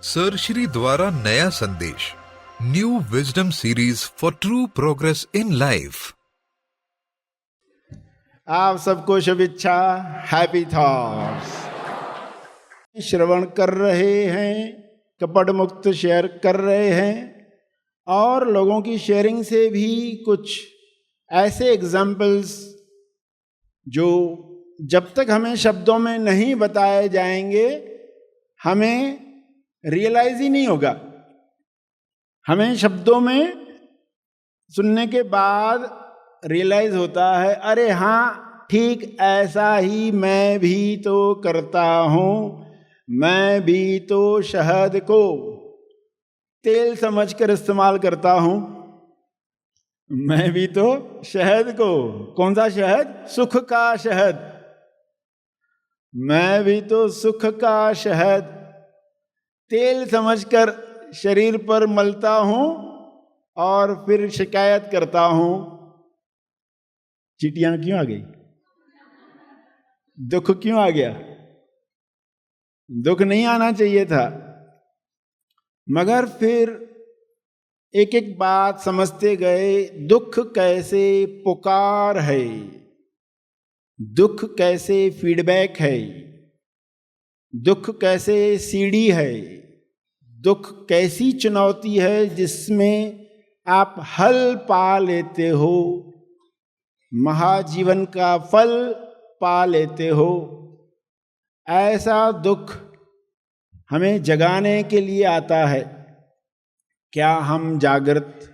Sir Shri द्वारा नया संदेश, new wisdom series for true progress in life. आप सबको शुभेच्छा, हैप्पी थॉट्स। श्रवण कर रहे हैं, कपट मुक्त शेयर कर रहे हैं, और लोगों की शेयरिंग से भी कुछ ऐसे एग्जाम्पल्स जो जब तक हमें शब्दों में नहीं बताए जाएंगे हमें रियलाइज ही नहीं होगा। हमें शब्दों में सुनने के बाद रियलाइज होता है, अरे हाँ, ठीक ऐसा ही मैं भी तो करता हूँ। मैं भी तो शहद को तेल समझकर इस्तेमाल करता हूँ। मैं भी तो शहद को, कौन सा शहद? सुख का शहद। मैं भी तो सुख का शहद तेल समझकर शरीर पर मलता हूँ और फिर शिकायत करता हूँ। चींटियां क्यों आ गई? दुख क्यों आ गया? दुख नहीं आना चाहिए था। मगर फिर एक एक बात समझते गए। दुख कैसे पुकार है, दुख कैसे फीडबैक है, दुख कैसे सीढ़ी है, दुख कैसी चुनौती है जिसमें आप हल पा लेते हो, महाजीवन का फल पा लेते हो। ऐसा दुख हमें जगाने के लिए आता है। क्या हम जागृत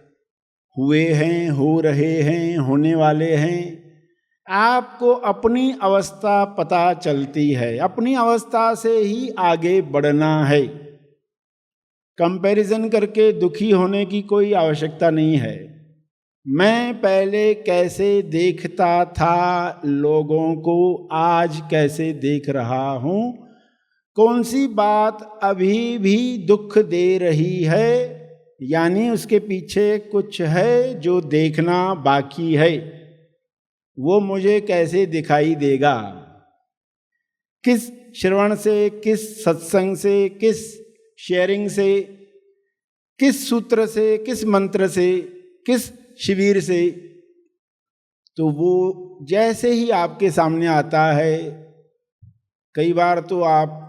हुए हैं, हो रहे हैं, होने वाले हैं? आपको अपनी अवस्था पता चलती है, अपनी अवस्था से ही आगे बढ़ना है। कंपैरिजन करके दुखी होने की कोई आवश्यकता नहीं है। मैं पहले कैसे देखता था लोगों को, आज कैसे देख रहा हूँ। कौन सी बात अभी भी दुख दे रही है, यानी उसके पीछे कुछ है जो देखना बाकी है। वो मुझे कैसे दिखाई देगा? किस श्रवण से, किस सत्संग से, किस शेयरिंग से, किस सूत्र से, किस मंत्र से, किस शिविर से? तो वो जैसे ही आपके सामने आता है, कई बार तो आप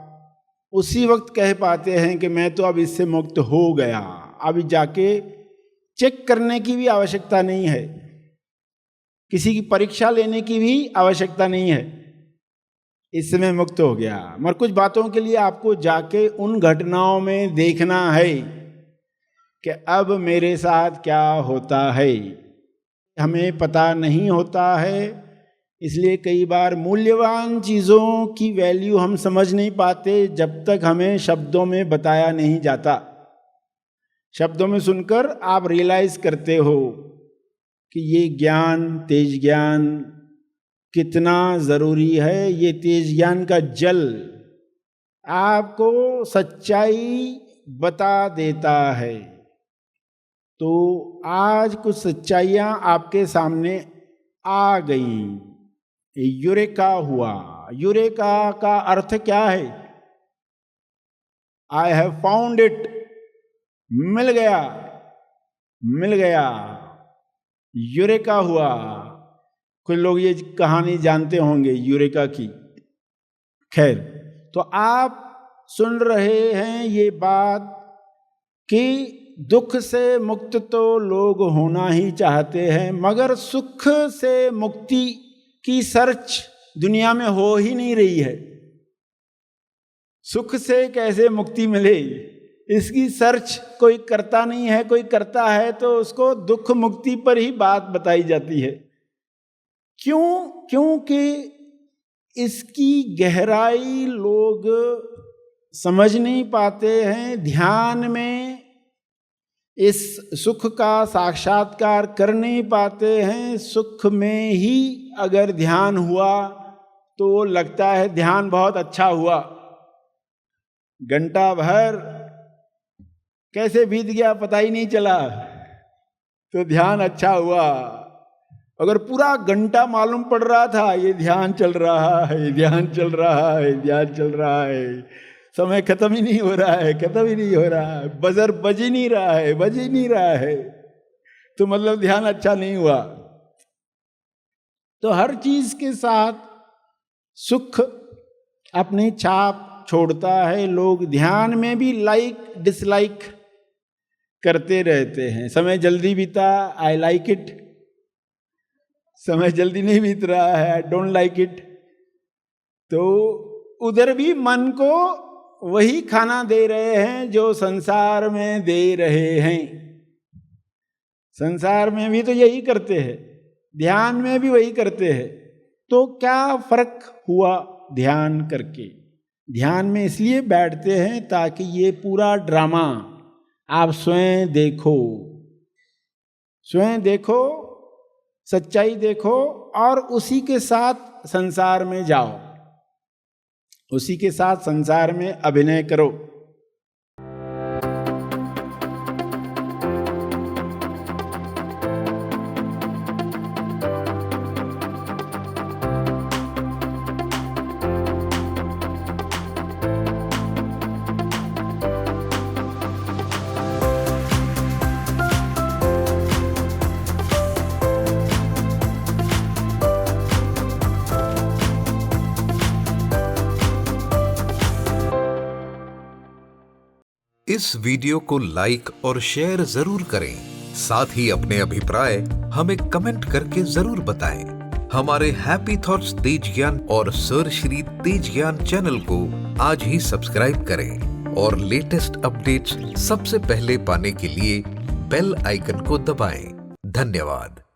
उसी वक्त कह पाते हैं कि मैं तो अब इससे मुक्त हो गया। अभी जाके चेक करने की भी आवश्यकता नहीं है, किसी की परीक्षा लेने की भी आवश्यकता नहीं है, इससे मैं मुक्त हो गया। मगर कुछ बातों के लिए आपको जाके उन घटनाओं में देखना है कि अब मेरे साथ क्या होता है। हमें पता नहीं होता है, इसलिए कई बार मूल्यवान चीज़ों की वैल्यू हम समझ नहीं पाते जब तक हमें शब्दों में बताया नहीं जाता। शब्दों में सुनकर आप रियलाइज करते हो कि ये ज्ञान, तेज ज्ञान कितना ज़रूरी है। ये तेज ज्ञान का जल आपको सच्चाई बता देता है। तो आज कुछ सच्चाइयाँ आपके सामने आ गई। यूरेका हुआ। यूरेका का अर्थ क्या है? I have found it. मिल गया, मिल गया, यूरेका हुआ। कुछ लोग ये कहानी जानते होंगे यूरेका की। खैर, तो आप सुन रहे हैं ये बात कि दुख से मुक्त तो लोग होना ही चाहते हैं, मगर सुख से मुक्ति की सर्च दुनिया में हो ही नहीं रही है। सुख से कैसे मुक्ति मिले, इसकी सर्च कोई करता नहीं है। कोई करता है तो उसको दुख मुक्ति पर ही बात बताई जाती है। क्यों? क्योंकि इसकी गहराई लोग समझ नहीं पाते हैं। ध्यान में इस सुख का साक्षात्कार कर नहीं पाते हैं। सुख में ही अगर ध्यान हुआ तो लगता है ध्यान बहुत अच्छा हुआ। घंटा भर कैसे बीत गया पता ही नहीं चला, तो ध्यान अच्छा हुआ। अगर पूरा घंटा मालूम पड़ रहा था ये ध्यान चल रहा है, ध्यान चल रहा है, ध्यान चल रहा है, समय खत्म ही नहीं हो रहा है, खत्म ही नहीं हो रहा है, बजर बज ही नहीं रहा है, बज ही नहीं रहा है, तो मतलब ध्यान अच्छा नहीं हुआ। तो हर चीज के साथ सुख अपनी छाप छोड़ता है। लोग ध्यान में भी लाइक डिसलाइक करते रहते हैं। समय जल्दी बीता, आई लाइक इट, समय जल्दी नहीं बीत रहा है, आई डोंट लाइक इट। तो उधर भी मन को वही खाना दे रहे हैं जो संसार में दे रहे हैं। संसार में भी तो यही करते हैं, ध्यान में भी वही करते हैं। तो क्या फर्क हुआ ध्यान करके? ध्यान में इसलिए बैठते हैं ताकि ये पूरा ड्रामा आप स्वयं देखो, स्वयं देखो, सच्चाई देखो और उसी के साथ संसार में जाओ, उसी के साथ संसार में अभिनय करो। इस वीडियो को लाइक और शेयर जरूर करें। साथ ही अपने अभिप्राय हमें कमेंट करके जरूर बताएं। हमारे हैप्पी थॉट्स तेज ज्ञान और सर श्री तेज ज्ञान चैनल को आज ही सब्सक्राइब करें और लेटेस्ट अपडेट्स सबसे पहले पाने के लिए बेल आइकन को दबाएं। धन्यवाद।